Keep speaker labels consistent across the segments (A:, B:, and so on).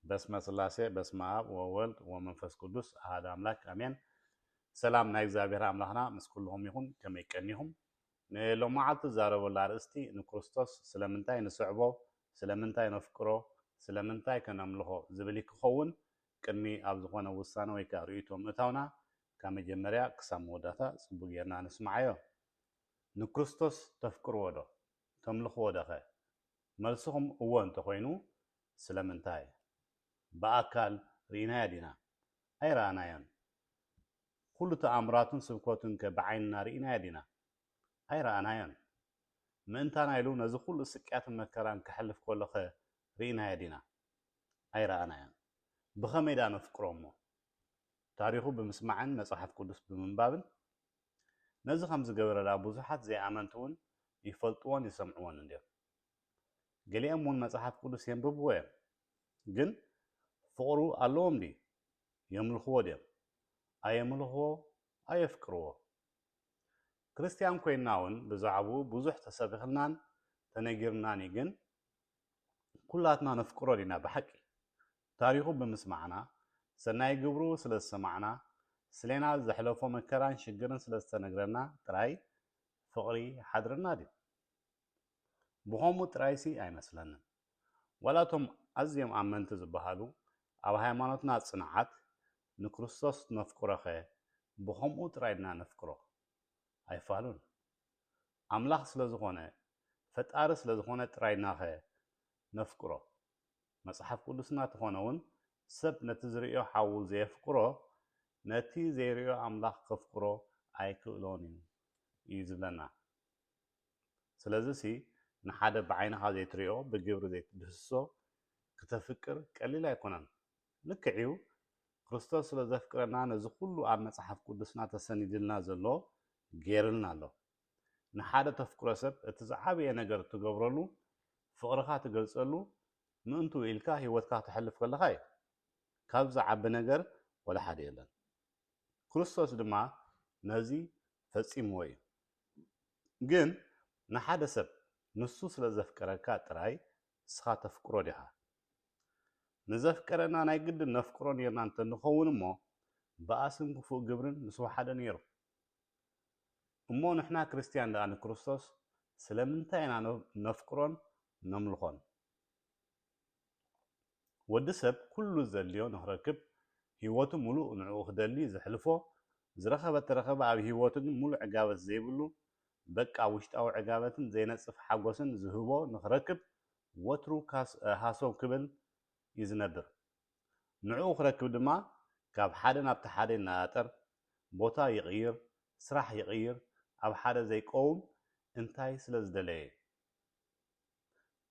A: بسم سلاسة بسم آب وولد ومنفس قدس هذا أملاك أمين سلام نايك زابير أملاكنا مس كلهم يهون كما يكنيهم لو ما عاد تزاروا ولا رأستي نكريستوس سلامنتاي نسعبه سلامنتاي نفكره سلامنتاي كنملهو زبليك خون كنمي أبزخونا وسانو يكاريتهم نتاونا كما جمريا كسامو داتا سبوغيرنا نسمعيو نكريستوس تفكروا ده تملخوا ده ملسهم أول تخوينو سلامنتاي بأكل رينا دينا أي رانايان كل تأمراتن سبكوتن كبعيننا رينا دينا أي رانايان من تانا يلو نزخول السكات المكران كحلف كل خير رينا دينا أي رانايان بخميدا نفكرهم تاريخه بمسمعن مصحف قدس بمنبابن نزخ خمس جبر أبو زحات زي أمانتون يفلطون يسمعون ندير قليهم من مصحف قدس ينببوه جن فقرو اللوم دي يملخو دي أيملخو أيفكرو كريستيان كويناون بزعبو بزح تسابقنان تنجرناني جن كلاتنا نفكرو لنا بحكي تاريخو بمسمعنا سناي جبرو سلسمعنا سلينا زحلوفو مكران شجرن سلسنجرنا تراي فقري حضرنا دي بهمو ترايسي أي مثلاً ولا توم أزيم أمنت زبهالو أو هيمانتنا صنعت نكريستوس نفكره خي بهم أترايدنا نفكره أي فعلون أملاخ سلزخونه فتار سلزخونه ترايدنا خي نفكره مصحف قدسنا تخونون سب نتزريو حاول زي فكره نتي زيريو أملاخ كفكره أي كلونين يزلنا سلزسي نحدا بعينها زي تريو بجبر زي تدسو كتفكر قليلا يكونن لكعيو كريستوس لذكرنا نزخلو اب مصحف قدسنا تسندلنا زلو غيرلنا له نحدا تفكر سب اتزعابي ነገር تغبرلو فقرخا تገልጸلو ምንቱ ኢልካ ህይወትካ ተሐልፍ ከለኻይ ካብዛ ዓብ ነገር ወላ ሓደ የለን ክርስቶስ ድማ ነዚ ፈጺምዎ እዩ ግን ንሓደ ሰብ ንሱ ስለ ዘፍቀረካ ጥራይ ስኻ ተፍቅሮ ዲኻ نزفكرنا نايقد نفكرون يرنان تنخون مو باسم كفو جبرن نسو حدا نيرو مو نحنا كريستيان لأن كريستوس سلمنتين نفكرون نملخون ودسب كل زليو نهركب هيواتو ملو نعوخ دلي زحلفو زرخبة ترخبة عب هيواتو ملو عقابة زيبلو بك عوشت او عقابة زي نصف حقوسن زهبو نهركب وترو هاسو كبل يزنبر نعو خركب دما كاب حدا نابت حدا ناتر بوتا يغير سراح يغير اب حدا زي قوم انتاي سلز دلي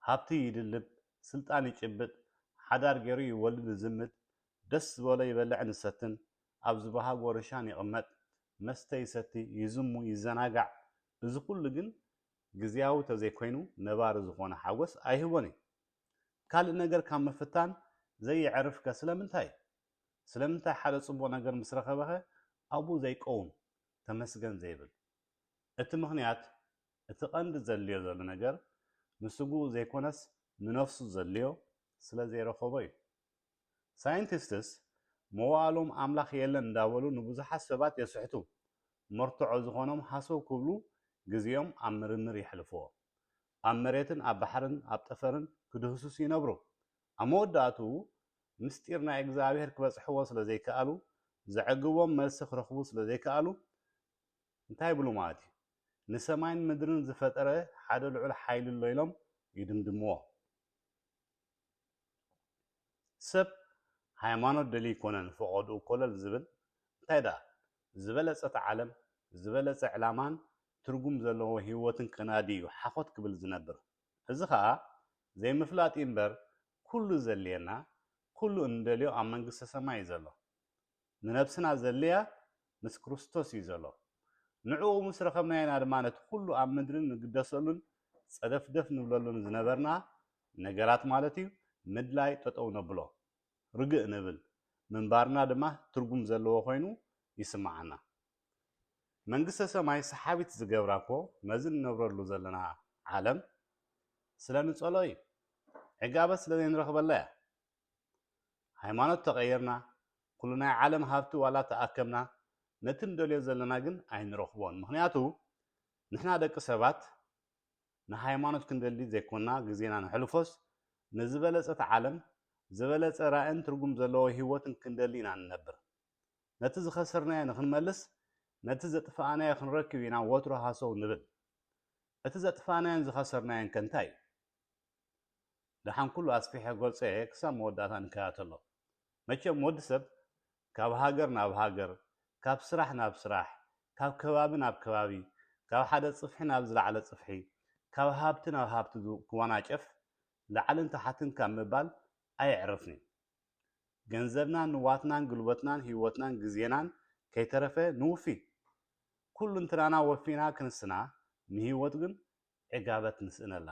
A: هابتي يدلب سلطان يشبت حدار غيري يولد زمت دس ولا يبلع نستن اب زبها غورشان يقمط مستي ستي يزمو يزناغع እዚ ኩሉ ግን ግዝያው ተዘይ ኮይኑ ነባር ዝኾነ ሓጎስ አይህቦኒ ካልእ ነገር ካብ መፍታን ዘይዕርፍከ ስለምንታይ ሓደ ጽቡቕ ነገር ምስረኸበኸ አቡ ዘይቆም ተመስገን ዘይብል እቲ ምኽንያት እቲ ቀንዲ ዘልዮ ዘሎ ነገር ንስጉ ዘይኮነስ ንነፍሱ ዘልዮ ስለ ዘይረኸቦ እዩ ሳይንቲስትስ መዋዕሎም ኣምላኽ የለን እንዳበሉ ንብዙሓት ሰባት የስሕቱ መርትዖ ዝኾኖም ሓሶብ ክብሉ ግዚኦም ኣብ ምርምር ይሕልፍዎ ኣብ መሬትን ኣብ ባሕርን ኣብ ጠፈርን ክድህሱስ ይነብሩ ኣብ መወዳእቱ ምስጢር ናይ እግዚአብሔር ክበጽሕዎ ስለ ዘይከኣሉ ዘዕግቦም መልሲ ክረኽቡ ስለ ዘይከኣሉ እንታይ ብሉ ማለት እዩ ንሰማይን ምድርን ዝፈጠረ ሓደ ልዑል ሓይሊ ኣሎ ኢሎም ይድምድምዎ ሰብ ሃይማኖት ደሊ ይኮነን ፈቐዱ ኮለል ዝብል እንታይ ዳ ዝበለጸት ዓለም ዝበለጸ ዕላማን ትርጉም ዘለዎ ህይወትን ከናዲዩ ሓኾት ክብል ዝነብር እዚ ከዓ ዘይምፍላጥ እምበር ኩሉ ዘልየና ኩሉ እንደልዮ ኣብ መንግስተ ሰማይ ዘሎ ንነብስና ዘልያ ምስ ክርስቶስ እዩ ዘሎ ንዕኡ ምስ ረኸብናይና ድማ ነቲ ኩሉ ኣብ ምድርን ንግደሰሉን ፀደፍደፍ ንብለሉን ዝነበርና ነገራት ማለት እዩ ምድላይ ጠጠው ነብሎ ርግእ ንብል ምንባርና ድማ ትርጉም ዘለዎ ኮይኑ ይስማዓና መንግስተ ሰማይ ሰሓቢት ዝገብራኮ መዝን ነብረሉ ዘለና ዓለም ስለንጸሎ እዩ ዕጋበት ስለዘይንረኽበላ እያ ሃይማኖት ተቀየርና ኩሉ ናይ ዓለም ሃብቲ ዋላ ተኣከምና ነቲ እንደልዮ ዘለና ግን ኣይንረኽቦን ምክንያቱ ንሕና ደቂ ሰባት ንሃይማኖት ክንደሊ ዘይኮንና ግዜና ንሕልፎስ ንዝበለፀት ዓለም ዝበለፀ ራእይን ትርጉም ዘለዎ ህይወትን ክንደሊ ኢና ንነብር ነቲ ዝኸሰርናዮ ንክንመልስ ነቲ ዘጥፋኣናዮ ክንረክብ ኢና ወትሮ ሃሰው ንብል እቲ ዘጥፋኣናዮን ዝኸሰርናዮን ከንታይ ድሓን ኩሉ ኣስፊሐ ገልፀ ክሳብ መወዳእታ ንከያተሎ መቸም ወዲ ሰብ ካብ ሃገር ናብ ሃገር ካብ ስራሕ ናብ ስራሕ ካብ ከባቢ ናብ ከባቢ ካብ ሓደ ጽፍሒ ናብ ዝለዓለ ጽፍሒ ካብ ሃብቲ ናብ ሃብቲ ክዋናጨፍ ላዕልን ታሕትን ካብ ምባል ኣይዕርፍኒ ገንዘብናን ንዋትናን ጉልበትናን ህይወትናን ግዜናን ከይተረፈ ንውፊ ኩሉ እንትናና ወፊና ክንስና ንህይወት ግን ዕጋበት ንስእነላ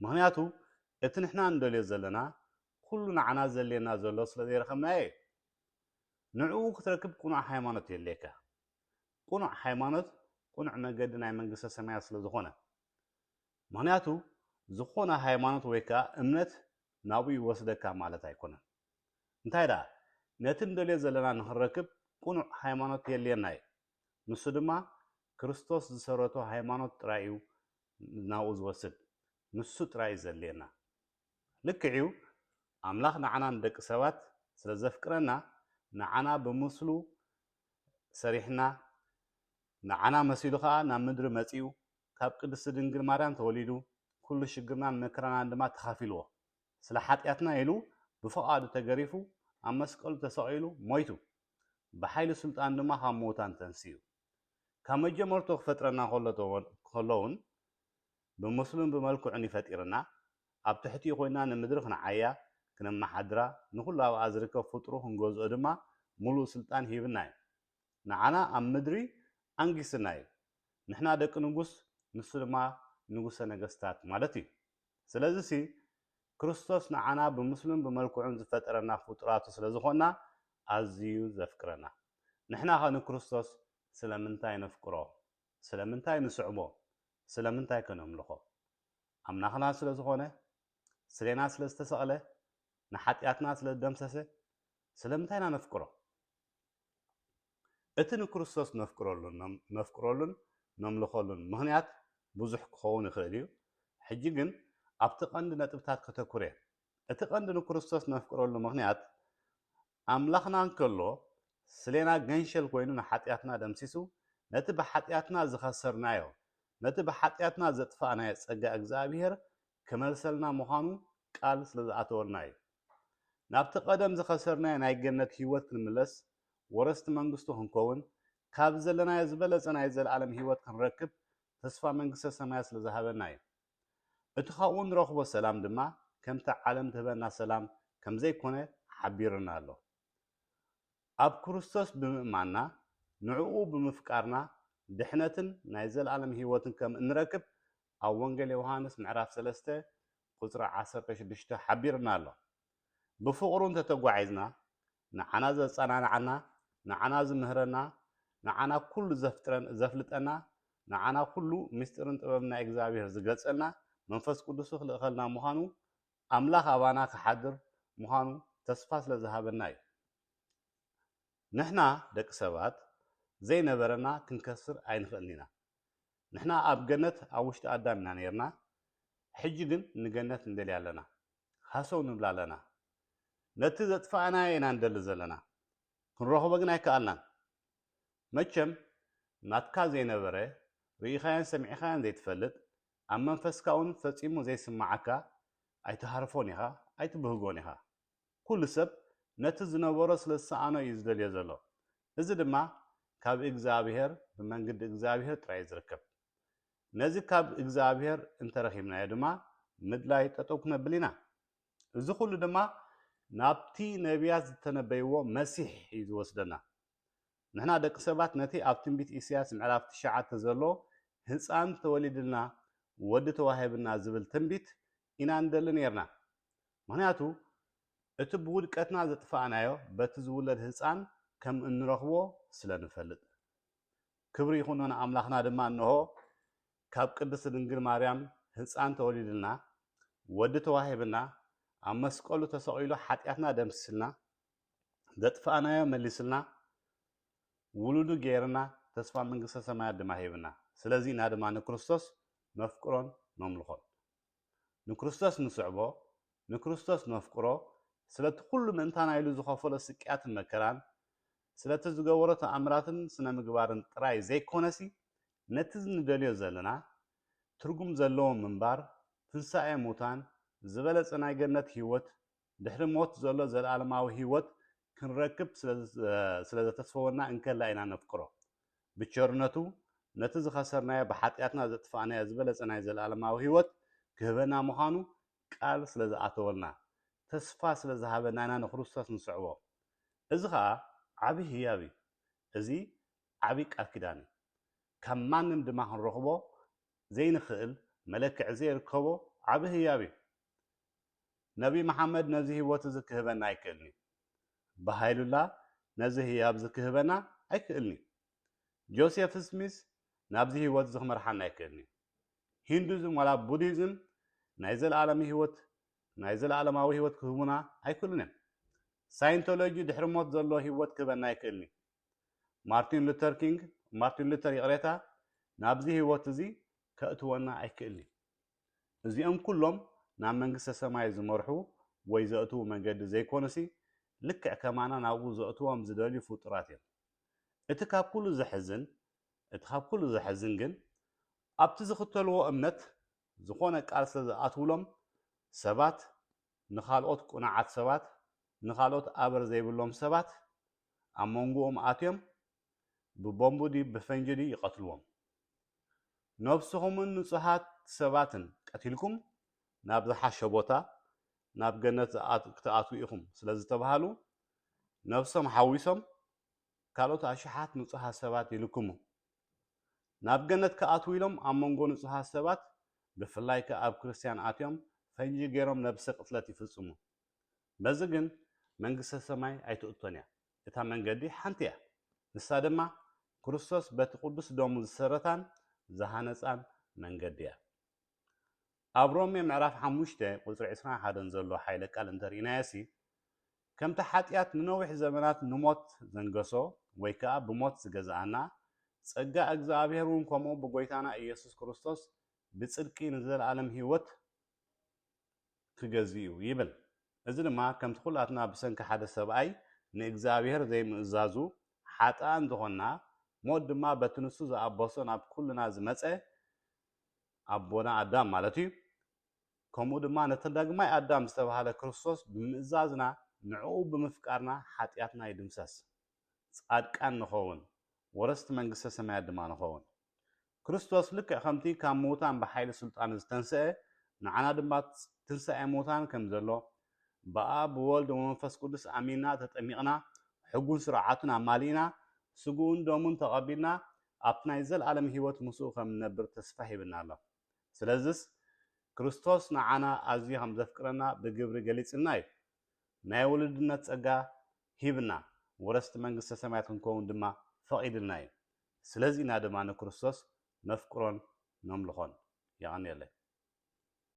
A: ምክንያቱ እቲ ንሕና እንደልዮ ዘለና ኩሉ ንዓና ዘልየና ዘሎ ስለ ዘይረኸብናየ ንዕኡ ክትረክብ ቁኑዕ ሃይማኖት የድልየካ ቁኑዕ ሃይማኖት ቁኑዕ መንገዲ ናይ መንግስተ ሰማያት ስለ ዝኾነ ምክንያቱ ዝኾነ ሃይማኖት ወይ ከዓ እምነት ናብኡ ይወስደካ ማለት ኣይኮነን እንታይ ደኣ ነቲ እንደልዮ ዘለና ንክንረክብ ቁኑዕ ሃይማኖት የድልየና እዩ ንሱ ድማ ክርስቶስ ዝሰረቶ ሃይማኖት ጥራይ እዩ ናብኡ ዝወስድ ንሱ ጥራይ ዘድልየና ልክዕዩ ኣምላኽ ንዓና ንደቂ ሰባት ስለ ዘፍቅረና ንዓና ብምስሉ ሰሪሕና ንዓና መሲሉ ከዓ ናብ ምድሪ መፂኡ ካብ ቅድስቲ ድንግል ማርያም ተወሊዱ ኩሉ ሽግርናን መከራናን ድማ ተኻፊልዎ ስለ ሓጢኣትና ኢሉ ብፍቓዱ ተገሪፉ ኣብ መስቀሉ ተሰቒሉ ሞይቱ ብሓይሊ ስልጣን ድማ ካብ ምውታን ተንስዩ ካብ መጀመርቶ ክፈጥረና ከሎውን ብምስሉን ብመልክዑን ይፈጢርና ኣብ ትሕቲኡ ኮይና ንምድሪ ክንዓያ ክነመሓድራ ንኩሉ ኣብኣ ዝርከብ ፍጡሩ ክንገዝኦ ድማ ሙሉእ ስልጣን ሂብና እዩ ንዓና ኣብ ምድሪ ኣንጊስና እዩ ንሕና ደቂ ንጉስ ንሱ ድማ ንጉሰ ነገስታት ማለት እዩ ስለዚ ሲ ክርስቶስ ንዓና ብምስሉን ብመልክዑን ዝፈጠረና ፍጡራቱ ስለ ዝኾንና ኣዝዩ ዘፍቅረና ንሕና ኸ ንክርስቶስ ስለምንታይ ነፍቅሮ ስለምንታይ ንስዕቦ ስለምንታይ ከነምልኾ ኣምላኽና ስለ ዝኾነ ስለና ስለ ዝተሰቕለ ንሓጢኣትና ስለ ዝደምሰሰ ስለምንታይና ነፍቅሮ እቲ ንክርስቶስ ነፍቅረሉን ነምልኸሉን ምክንያት ብዙሕ ክኸውን ይኽእል እዩ ሕጂ ግን ኣብቲ ቀንዲ ነጥብታት ከተኩረ እቲ ቀንዲ ንክርስቶስ ነፍቅረሉ ምክንያት ኣምላኽና እንከሎ ስለና ገንሸል ኮይኑ ንሓጢኣትና ደምሲሱ ነቲ ብሓጢኣትና ዝኸሰርናዮ ነቲ ብሓጢኣትና ዘጥፋእናዮ ፀጋ እግዚኣብሔር ከመልሰልና ምዃኑ ቃል ስለ ዝኣተወልና እዩ ናብቲ ቀደም ዝኸሰርናዮ ናይ ገነት ህይወት ክንምለስ ወረስቲ መንግስቱ ክንከውን ካብ ዘለናዮ ዝበለፀ ናይ ዘለዓለም ህይወት ክንረክብ ተስፋ መንግስተ ሰማያት ስለ ዝሃበና እዩ እቲ ካብኡ ንረኽቦ ሰላም ድማ ከምቲ ዓለም ትህበና ሰላም ከምዘይኮነ ሓቢርና ኣሎ ኣብ ክርስቶስ ብምእማንና ንዕኡ ብምፍቃርና ድሕነትን ናይ ዘለዓለም ህይወትን ከም እንረክብ ኣብ ወንጌል ዮሃንስ ምዕራፍ 3 ቁፅሪ 16 ሓቢርና ኣሎ ብፍቅሩ እንተተጓዒዝና ንዓና ዘፀናንዓና ንዓና ዝምህረና ንዓና ኩሉ ዘፍልጠና ንዓና ኩሉ ምስጢርን ጥበብን ናይ እግዚኣብሔር ዝገልፀልና መንፈስ ቅዱስ ክልእኸልና ምዃኑ ኣምላኽ ኣባና ክሓድር ምዃኑ ተስፋ ስለ ዝሃበና እዩ ንሕና ደቂ ሰባት ዘይነበረና ክንከስር ኣይንኽእልን ኢና ንሕና ኣብ ገነት ኣብ ውሽጢ ኣዳም ኢና ነርና ሕጂ ግን ንገነት እንደልያ ኣለና ሃሰው ንብላ ኣለና ነቲ ዘጥፋእና ኢና እንደሊ ዘለና ክንረኽቦ ግን ኣይከኣልናን መቸም ናትካ ዘይነበረ ርኢኻያን ሰሚዕኻያን ዘይትፈልጥ ኣብ መንፈስካ እውን ፈፂሙ ዘይስማዓካ ኣይትሃርፎን ኢኻ ኣይትብህጎን ኢኻ ኩሉ ሰብ ነቲ ዝነበሮ ስለ ዝሰኣኖ እዩ ዝደልዮ ዘሎ እዚ ድማ ካብ እግዚኣብሔር ብመንገዲ እግዚኣብሔር ጥራይ ዝርከብ ነዚ ካብ እግዚኣብሔር እንተረኺብናዮ ድማ ምድላይ ጠጠው ክነብል ኢና እዚ ኩሉ ድማ ናብቲ ነቢያት ዝተነበይዎ መሲሕ እዩ ዝወስደና ንሕና ደቂ ሰባት ነቲ ኣብ ትንቢት ኢሳያስ ምዕራፍ 9 ዘሎ ህፃን ተወሊድልና ወዲ ተዋሂብና ዝብል ትንቢት ኢና እንደሊ ነርና ምክንያቱ እቲ ብውድቀትና ዘጥፋእናዮ በቲ ዝውለድ ህፃን ከም እንረኽቦ ስለ ንፈልጥ ክብሪ ይኹን ኣምላኽና ድማ እንሆ ካብ ቅድስቲ ድንግል ማርያም ህፃን ተወሊድልና ወዲ ተዋሂብና ኣብ መስቀሉ ተሰቂሉ ሓጢኣትና ደምስስልና ዘጥፋእናዮ መሊስልና ውሉዱ ገይርና ተስፋ መንግስተ ሰማያት ድማ ሂብና ስለዚ ኢና ድማ ንክርስቶስ ነፍቅሮን ነምልኾን ንክርስቶስ ንስዕቦ ንክርስቶስ ነፍቅሮ ስለቲ ኩሉ ምእንታና ኢሉ ዝኸፈሎ ስቅያትን መከራን ስለቲ ዝገበሮ ተኣምራትን ስነ ምግባርን ጥራይ ዘይኮነሲ ነቲ ንደልዮ ዘለና ትርጉም ዘለዎ ምንባር ትንሳኤ ሙታን ዝበለፀ ናይ ገነት ህይወት ድሕሪ ሞት ዘሎ ዘለኣለማዊ ህይወት ክንረክብ ስለዘተስፈወና እንከላ ኢና ነፍቅሮ ብቸርነቱ ነቲ ዝኸሰርናዮ ብሓጢኣትና ዘጥፋእናዮ ዝበለፀ ናይ ዘለኣለማዊ ህይወት ክህበና ምዃኑ ቃል ስለዝኣተወልና ተስፋ ስለዝሃበና ኢና ንክርስቶስ ንስዕቦ እዚ ከዓ ዓብዪ ህያብ እዩ እዚ ዓብዪ ቃል ኪዳን እዩ ካብ ማንም ድማ ክንረኽቦ ዘይንኽእል መለክዕ ዘይርከቦ ዓብዪ ህያብ እዩ ነቢ መሓመድ ነዚ ህይወት እዚ ክህበና ኣይክእልኒ ብሃይሉላ ነዚ ህያብ እዚ ክህበና ኣይክእልኒ ጆሴፍ ስሚስ ናብዚ ህይወት እዚ ክመርሓና ኣይክእልኒ ሂንዱዝም ዋላ ቡዲዝም ናይ ዘለኣለማዊ ህይወት ክህቡና ኣይክእሉን እዮም ሳይንቶሎጂ ድሕሪ ሞት ዘሎ ህይወት ክህበና ኣይክእልኒ ማርቲን ሉተር ይቕሬታ ናብዚ ህይወት እዚ ከእትወና ኣይክእልኒ እዚኦም ኩሎም ናብ መንግስተ ሰማይ ዝመርሑ ወይ ዘእትዉ መንገዲ ዘይኮኑሲ ልክዕ ከማና ናብኡ ዘእትዎም ዝደልዩ ፍጡራት እዮም እቲ ካብ ኩሉ ዘሕዝን ግን ኣብቲ ዝኽተልዎ እምነት ዝኾነ ቃል ስለዝኣትውሎም ሰባት ንኻልኦት ቁናዓት ሰባት ንኻልኦት ኣበር ዘይብሎም ሰባት ኣብ መንጎኦም ኣትዮም ብቦምቡዲ ብፈንጅዲ ይቐትልዎም ነብስኹምን ንጹሃት ሰባትን ቀቲልኩም ናብ ዝሓሸ ቦታ ናብ ገነት ክትኣትዉ ኢኹም ስለዝተባሃሉ ነብሶም ሓዊሶም ካልኦት ኣሽሓት ንጹሃት ሰባት ይልክሙ ናብ ገነት ክኣትዉ ኢሎም ኣብ መንጎ ንጹሃት ሰባት ብፍላይ ከዓ ኣብ ክርስቲያን ኣትዮም ፈንጂ ገይሮም ነብሰ ቅትለት ይፍጽሙ በዚ ግን መንግስተ ሰማይ ኣይትእቶን እያ እታ መንገዲ ሓንቲ እያ ንሳ ድማ ክርስቶስ በቲ ቅዱስ ደሙ ዝሰረታን ዝሃነፃን መንገዲ እያ ኣብ ሮሜ ምዕራፍ 5 ቁፅሪ 21 ዘሎ ሓይለ ቃል እንተሪእናየሲ ከምቲ ሓጢኣት ንነዊሕ ዘመናት ንሞት ዘንገሶ ወይ ከዓ ብሞት ዝገዝኣና ጸጋ እግዚኣብሔር እውን ከምኡ ብጎይታና ኢየሱስ ክርስቶስ ብጽድቂ ንዘለኣለም ህይወት ክገዝኡ ይብል እዚ ድማ ከምቲ ኩላትና ብሰንኪ ሓደ ሰብኣይ ንእግዚኣብሔር ዘይምእዛዙ ሓጣን ዝኾና ሞት ድማ በቲ ንሱ ዝኣበሶ ናብ ኩልና ዝመፀ ኣቦና ኣዳም ማለት እዩ ከምኡ ድማ ነቲ ዳግማይ ኣዳም ዝተባሃለ ክርስቶስ ብምእዛዝና ንዕኡ ብምፍቃርና ሓጢኣትና ይድምሰስ ጻድቃን ንኸውን ወረስቲ መንግስተ ሰማያት ድማ ንኸውን ክርስቶስ ልክዕ ከምቲ ካብ ምውታን ብሓይሊ ስልጣን ዝተንስአ ንዓና ድማ ትንሳኤ ምውታን ከም ዘሎ ብኣብ ብወልድ ወመንፈስ ቅዱስ ኣሚንና ተጠሚቕና ሕጉን ስርዓቱን ኣማሊእና ስጉኡን ደሙን ተቐቢልና ኣብቲ ናይ ዘለኣለም ህይወት ምስኡ ከም ንነብር ተስፋ ሂብና ኣሎ ስለዚስ ክርስቶስ ንዓና ኣዝዩ ከም ዘፍቅረና ብግብሪ ገሊፅና እዩ ናይ ውልድነት ጸጋ ሂብና ወረስቲ መንግስተ ሰማያት ክንከውን ድማ ፈቒድልና እዩ ስለዚ ኢና ድማ ንክርስቶስ ነፍቅሮን ነምልኾን ይቐኒየለይ